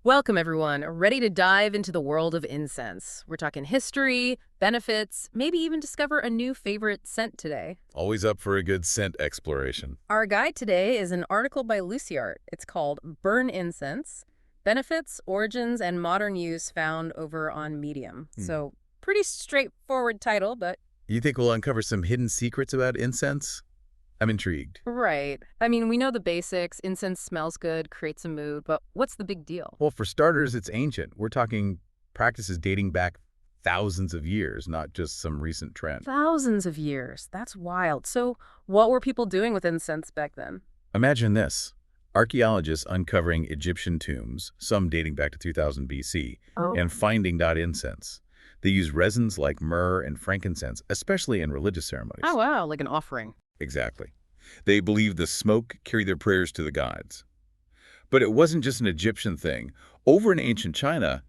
Welcome, everyone. Ready to dive into the world of incense. We're talking history, benefits, maybe even discover a new favorite scent today. Always up for a good scent exploration. Our guide today is an article by LucieArt. It's called Burn Incense, Benefits, Origins, and Modern Use found over on Medium. Hmm. So, pretty straightforward title, but You think we'll uncover some hidden secrets about incense? I'm intrigued. right. I mean, we know the basics. Incense smells good, creates a mood, but what's the big deal? Well, for starters, it's ancient. We're talking practices dating back thousands of years, not just some recent trend. Thousands of years. That's wild. So, what were people doing with incense back then? Imagine this. Archaeologists uncovering Egyptian tombs, some dating back to 2000 BC, Oh. and finding dot incense. They use resins like myrrh and frankincense, especially in religious ceremonies. Oh, wow, like an offering. Exactly. They believed the smoke carried their prayers to the gods. But it wasn't just an Egyptian thing. Over in ancient China,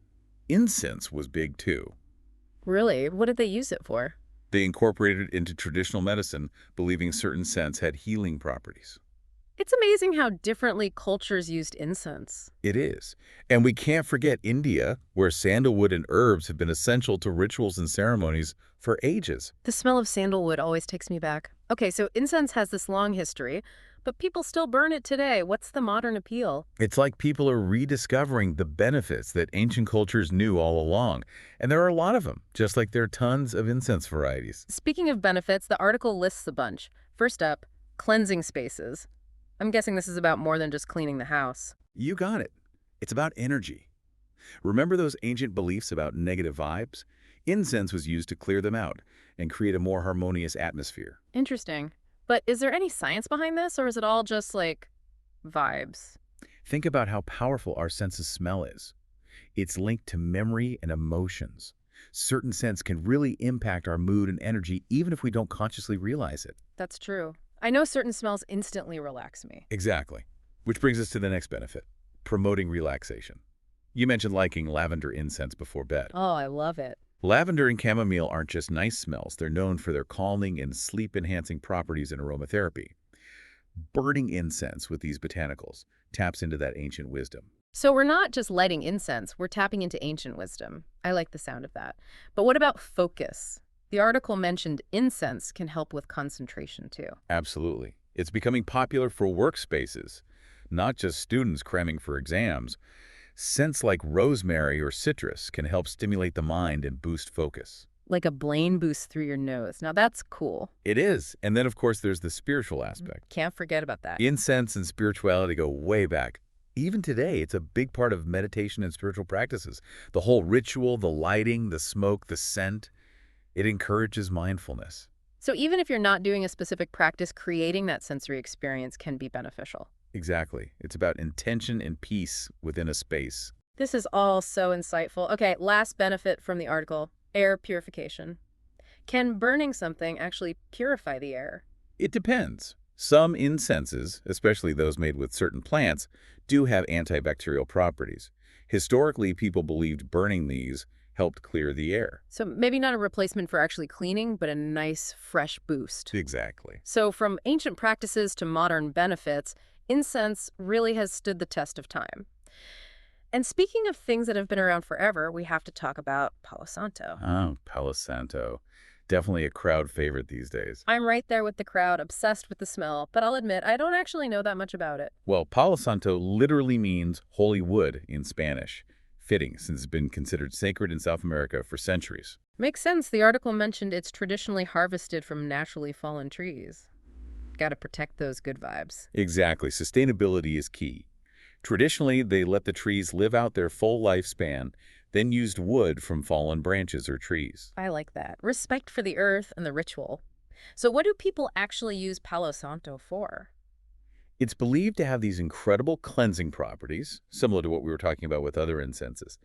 incense was big too. Really? What did they use it for? They incorporated it into traditional medicine, believing certain scents had healing properties. It's amazing how differently cultures used incense. It is. And we can't forget India, where sandalwood and herbs have been essential to rituals and ceremonies for ages. The smell of sandalwood always takes me back. Okay, so incense has this long history, but people still burn it today. What's the modern appeal? It's like people are rediscovering the benefits that ancient cultures knew all along. And there are a lot of them, just like there are tons of incense varieties. Speaking of benefits, the article lists a bunch. First up, cleansing spaces. I'm guessing this is about more than just cleaning the house. You got it. It's about energy. Remember those ancient beliefs about negative vibes? Incense was used to clear them out and create a more harmonious atmosphere. Interesting. But is there any science behind this, or is it all just like vibes? Think about how powerful our sense of smell is. It's linked to memory and emotions. Certain scents can really impact our mood and energy even if we don't consciously realize it. That's true. I know certain smells instantly relax me. Exactly. Which brings us to the next benefit, promoting relaxation. You mentioned liking lavender incense before bed. Oh, I love it. Lavender and chamomile aren't just nice smells. They're known for their calming and sleep-enhancing properties in aromatherapy. Burning incense with these botanicals taps into that ancient wisdom. So we're not just lighting incense, we're tapping into ancient wisdom. I like the sound of that. But what about focus? The article mentioned incense can help with concentration too. Absolutely. It's becoming popular for workspaces, not just students cramming for exams. Scents like rosemary or citrus can help stimulate the mind and boost focus. Like a brain boost through your nose. Now that's cool. It is. And then, of course, there's the spiritual aspect. Can't forget about that. Incense and spirituality go way back. Even today, it's a big part of meditation and spiritual practices. The whole ritual, the lighting, the smoke, the scent, it encourages mindfulness. So even if you're not doing a specific practice, creating that sensory experience can be beneficial. Exactly. It's about intention and peace within a space. This is all so insightful. Okay, last benefit from the article, air purification. Can burning something actually purify the air? It depends. Some incenses, especially those made with certain plants, do have antibacterial properties. Historically, people believed burning these helped clear the air. So maybe not a replacement for actually cleaning, but a nice fresh boost. Exactly. So from ancient practices to modern benefits, incense really has stood the test of time. And speaking of things that have been around forever, we have to talk about Palo Santo. Oh, Palo Santo. Definitely a crowd favorite these days. I'm right there with the crowd, obsessed with the smell, but I'll admit I don't actually know that much about it. Well, Palo Santo literally means holy wood in Spanish. Fitting, since it's been considered sacred in South America for centuries. Makes sense. The article mentioned it's traditionally harvested from naturally fallen trees. Gotta protect those good vibes. Exactly. Sustainability is key. Traditionally, they let the trees live out their full lifespan, then used wood from fallen branches or trees. I like that. Respect for the earth and the ritual. So what do people actually use Palo Santo for? It's believed to have these incredible cleansing properties, similar to what we were talking about with other incenses.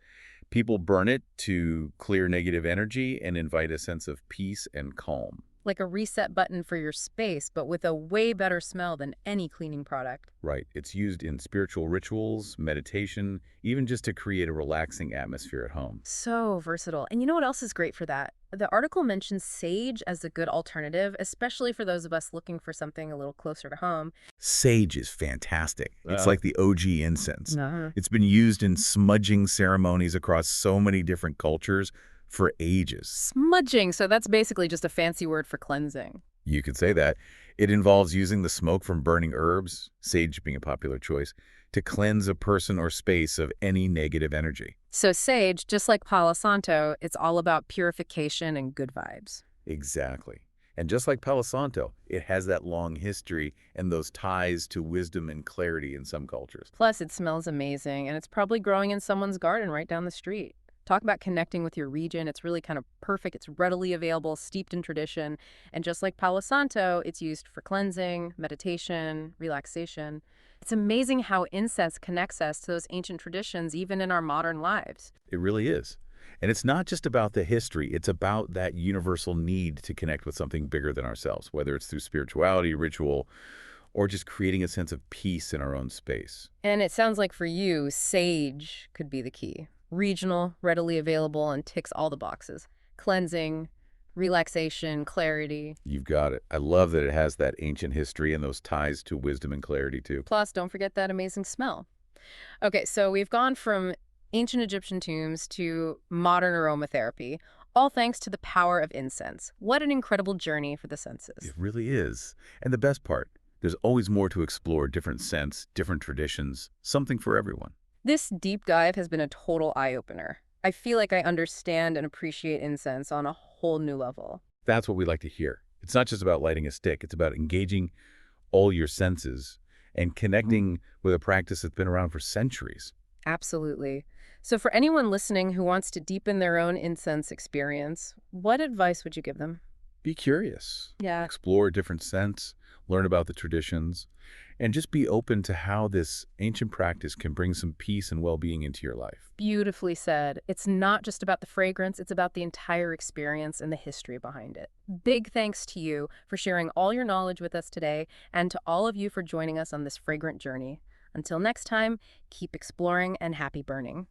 People burn it to clear negative energy and invite a sense of peace and calm. like a reset button for your space, but with a way better smell than any cleaning product. Right. It's used in spiritual rituals, meditation, even just to create a relaxing atmosphere at home. So versatile. And you know what else is great for that? The article mentions sage as a good alternative, especially for those of us looking for something a little closer to home. Sage is fantastic. It's like the OG incense. Uh, It's been used in smudging ceremonies across so many different cultures for ages. Smudging, so that's basically just a fancy word for cleansing. You could say that. It involves using the smoke from burning herbs, sage being a popular choice, to cleanse a person or space of any negative energy. So sage, just like Palo Santo, it's all about purification and good vibes. Exactly. And just like Palo Santo, it has that long history and those ties to wisdom and clarity in some cultures. Plus, it smells amazing, and it's probably growing in someone's garden right down the street. Talk about connecting with your region. It's really kind of perfect. It's readily available, steeped in tradition. And just like Palo Santo, it's used for cleansing, meditation, relaxation. It's amazing how incense connects us to those ancient traditions, even in our modern lives. It really is. And it's not just about the history, it's about that universal need to connect with something bigger than ourselves, whether it's through spirituality, ritual, or just creating a sense of peace in our own space. And it sounds like for you, sage could be the key. Regional, readily available, and ticks all the boxes. Cleansing, relaxation, clarity. You've got it. I love that it has that ancient history and those ties to wisdom and clarity, too. Plus, don't forget that amazing smell. Okay, so we've gone from ancient Egyptian tombs to modern aromatherapy, all thanks to the power of incense. What an incredible journey for the senses. It really is. And the best part, there's always more to explore, different scents, different traditions, something for everyone. This deep dive has been a total eye-opener. I feel like I understand and appreciate incense on a whole new level. That's what we like to hear. It's not just about lighting a stick. It's about engaging all your senses and connecting with a practice that's been around for centuries. Absolutely. So for anyone listening who wants to deepen their own incense experience, what advice would you give them? Be curious. Yeah, Explore different scents, learn about the traditions, and just be open to how this ancient practice can bring some peace and well-being into your life. beautifully said. It's not just about the fragrance, it's about the entire experience and the history behind it. Big thanks to you for sharing all your knowledge with us today, and to all of you for joining us on this fragrant journey. Until next time, keep exploring and happy burning.